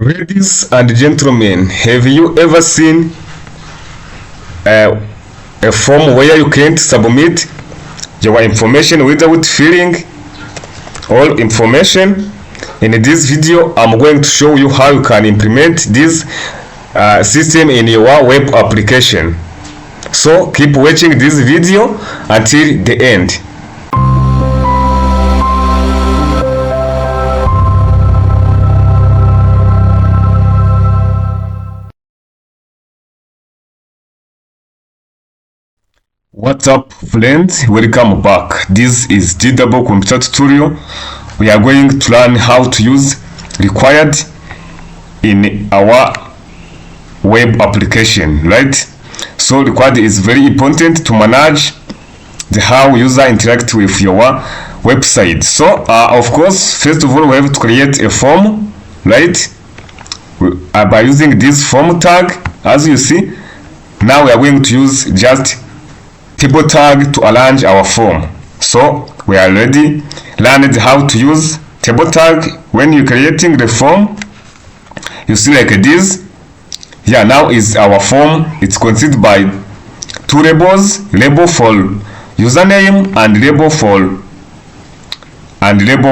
Ladies and gentlemen, have you ever seen a form where you can't submit your information without filling all information? In this video, I'm going to show you how you can implement this system in your web application. So keep watching this video until the end. What's up, friends? Welcome back. This is DW Computer Tutorial. We are going to learn how to use required in our web application, right? So required is very important to manage the how user interact with your website. So of course, first of all, we have to create a form, right? By using this form tag, as you see. Now we are going to use just table tag to arrange our form. So we already learned how to use table tag. When you're creating the form, you see like this. Yeah, now is our form. It's consisted by two labels: label for username and label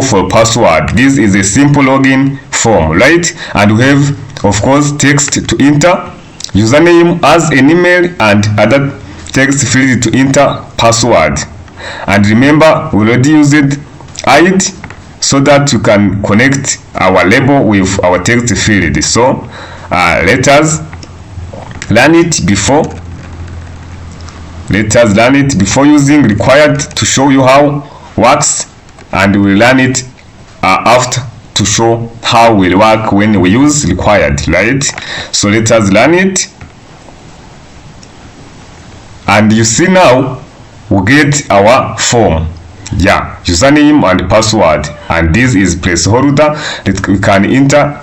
for password. This is a simple login form, right? And we have, of course, text to enter, username as an email, and other text field to enter password. And remember, we already used ID so that you can connect our label with our text field. So let us learn it before using required to show you how it works, and we'll learn it after to show how it will work when we use required, right? So let us learn it. And you see now we get our form. Yeah, username and password, and this is placeholder that we can enter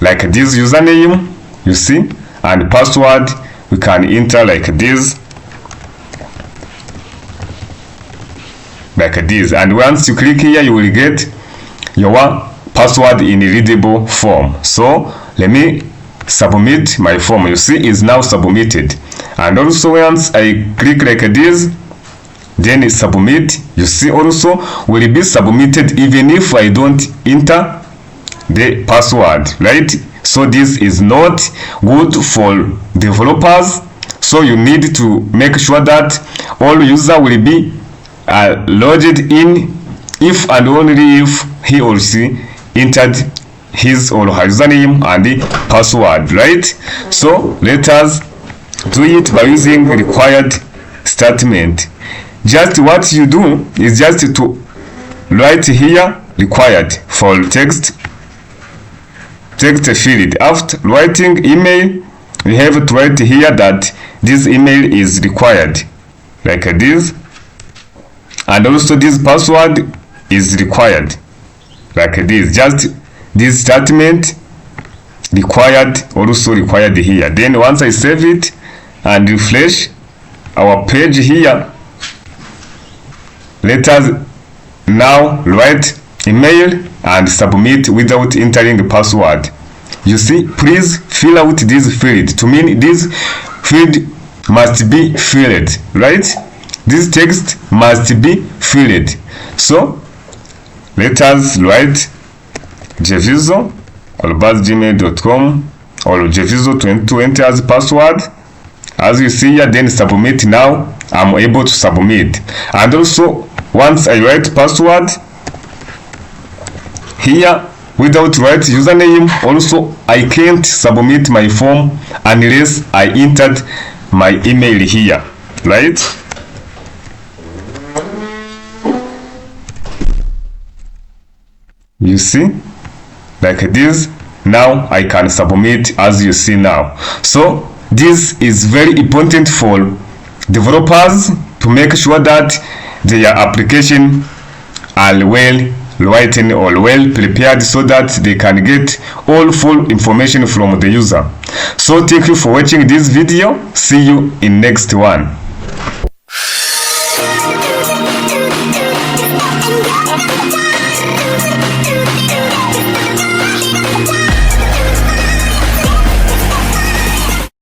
like this username, you see, and password we can enter like this, and once you click here you will get your password in readable form. So let me submit my form. You see is now submitted. And also once I click like this, then submit, you see also will be submitted even if I don't enter the password, right? So this is not good for developers. So you need to make sure that all user will be logged in if and only if he or she entered his or her username and the password, right? So let us do it by using required statement. Just what you do is just to write here required for text field. After writing email, we have to write here that this email is required like this, and also this password is required like this. Just this statement required, also required here. Then once I save it and refresh our page here, let us now write email and submit without entering the password. You see, please fill out this field. To mean this field must be filled, right? This text must be filled. So let us write jevizo or gmail.com or jevizo2020 as password. As you see here, then submit. Now I'm able to submit. And also once I write password here without write username, also I can't submit my form unless I entered my email here, right? You see like this. Now I can submit, as you see now. So this is very important for developers to make sure that their application are well written or well prepared so that they can get all full information from the user. So thank you for watching this video. See you in next one.